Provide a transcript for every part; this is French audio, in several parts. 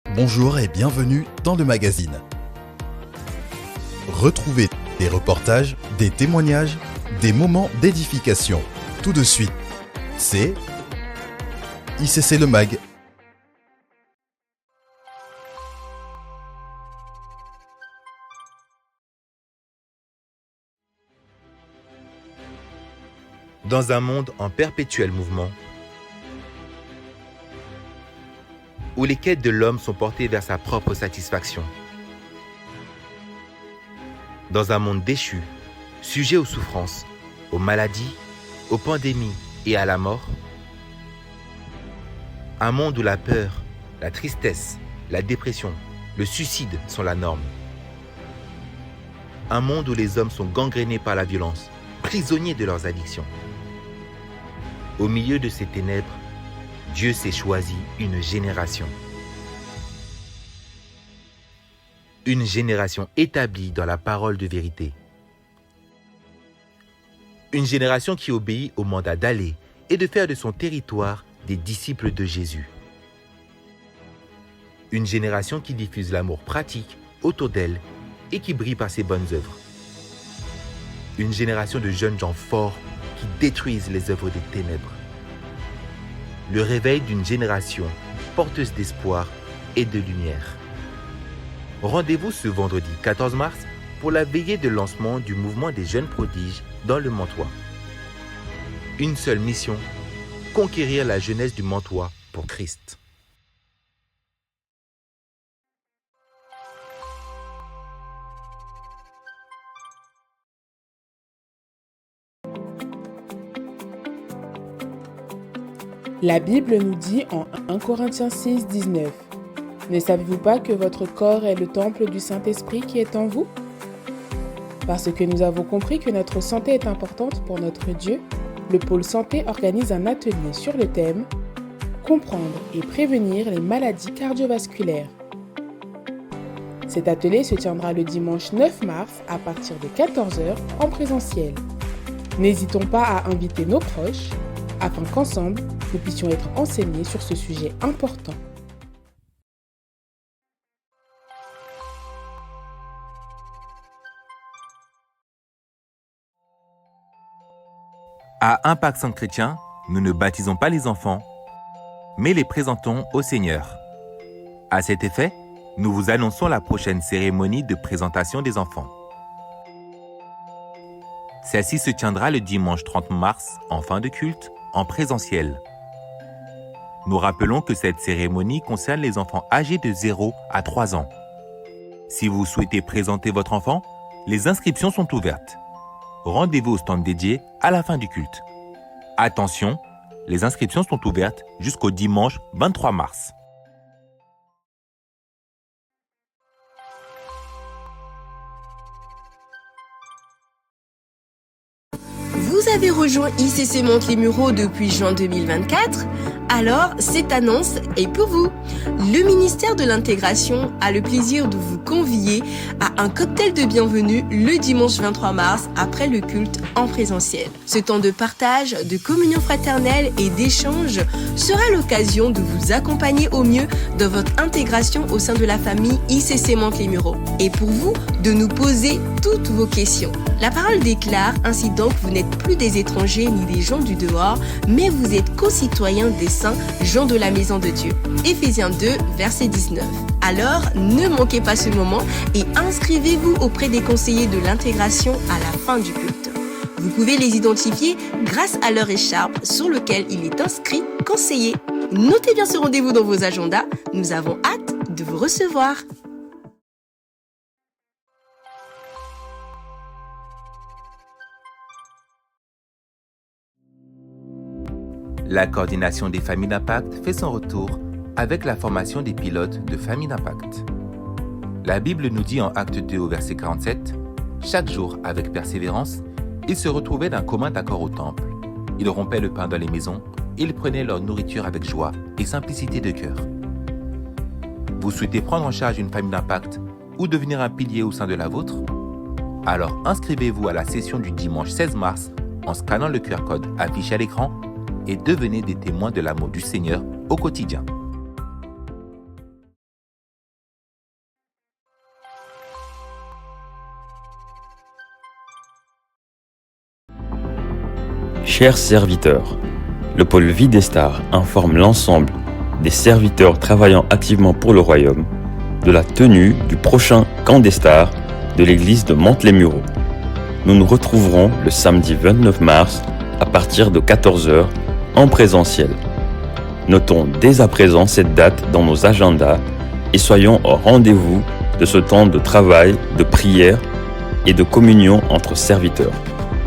Bonjour et bienvenue dans le magazine. Retrouvez des reportages, des témoignages, des moments d'édification. Tout de suite, c'est ICC Le Mag. Dans un monde en perpétuel mouvement, où les quêtes de l'homme sont portées vers sa propre satisfaction, dans un monde déchu, sujet aux souffrances, aux maladies, aux pandémies et à la mort, un monde où la peur, la tristesse, la dépression, le suicide sont la norme, un monde où les hommes sont gangrénés par la violence, prisonniers de leurs addictions. Au milieu de ces ténèbres, Dieu s'est choisi une génération. Une génération établie dans la parole de vérité. Une génération qui obéit au mandat d'aller et de faire de son territoire des disciples de Jésus. Une génération qui diffuse l'amour pratique autour d'elle et qui brille par ses bonnes œuvres. Une génération de jeunes gens forts qui détruisent les œuvres des ténèbres. Le réveil d'une génération porteuse d'espoir et de lumière. Rendez-vous ce vendredi 14 mars pour la veillée de lancement du mouvement des jeunes prodiges dans le Mantois. Une seule mission, conquérir la jeunesse du Mantois pour Christ. La Bible nous dit en 1 Corinthiens 6, 19 « Ne savez-vous pas que votre corps est le temple du Saint-Esprit qui est en vous ?» Parce que nous avons compris que notre santé est importante pour notre Dieu, le pôle santé organise un atelier sur le thème « Comprendre et prévenir les maladies cardiovasculaires ». Cet atelier se tiendra le dimanche 9 mars à partir de 14h en présentiel. N'hésitons pas à inviter nos proches afin qu'ensemble, nous puissions être enseignés sur ce sujet important. À Impact Centre Chrétien, nous ne baptisons pas les enfants, mais les présentons au Seigneur. À cet effet, nous vous annonçons la prochaine cérémonie de présentation des enfants. Celle-ci se tiendra le dimanche 30 mars en fin de culte, en présentiel. Nous rappelons que cette cérémonie concerne les enfants âgés de 0 à 3 ans. Si vous souhaitez présenter votre enfant, les inscriptions sont ouvertes. Rendez-vous au stand dédié à la fin du culte. Attention, les inscriptions sont ouvertes jusqu'au dimanche 23 mars. Vous avez rejoint ICC Mantes-les-Mureaux depuis juin 2024? Alors, cette annonce est pour vous. Le ministère de l'Intégration a le plaisir de vous convier à un cocktail de bienvenue le dimanche 23 mars après le culte en présentiel. Ce temps de partage, de communion fraternelle et d'échange sera l'occasion de vous accompagner au mieux dans votre intégration au sein de la famille ICC Mantes-les-Mureaux. Et pour vous, de nous poser toutes vos questions. La parole déclare ainsi donc vous n'êtes plus des étrangers ni des gens du dehors, mais vous êtes concitoyens des saints, gens de la maison de Dieu. Éphésiens 2, verset 19. Alors, ne manquez pas ce moment et inscrivez-vous auprès des conseillers de l'intégration à la fin du culte. Vous pouvez les identifier grâce à leur écharpe sur laquelle il est inscrit « Conseiller ». Notez bien ce rendez-vous dans vos agendas, nous avons hâte de vous recevoir. La coordination des familles d'impact fait son retour avec la formation des pilotes de familles d'impact. La Bible nous dit en Acte 2 au verset 47, « Chaque jour, avec persévérance, ils se retrouvaient d'un commun accord au temple. Ils rompaient le pain dans les maisons, ils prenaient leur nourriture avec joie et simplicité de cœur. » Vous souhaitez prendre en charge une famille d'impact ou devenir un pilier au sein de la vôtre? Alors inscrivez-vous à la session du dimanche 16 mars en scannant le QR code affiché à l'écran et devenez des témoins de l'amour du Seigneur au quotidien. Chers serviteurs, le pôle Vie des Stars informe l'ensemble des serviteurs travaillant activement pour le Royaume de la tenue du prochain camp des stars de l'église de Mantes-les-Mureaux. Nous nous retrouverons le samedi 29 mars à partir de 14h en présentiel. Notons dès à présent cette date dans nos agendas et soyons au rendez-vous de ce temps de travail, de prière et de communion entre serviteurs.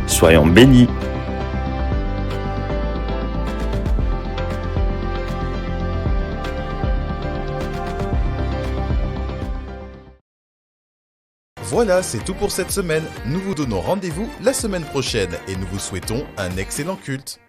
Soyons bénis. Voilà, c'est tout pour cette semaine. Nous vous donnons rendez-vous la semaine prochaine et nous vous souhaitons un excellent culte.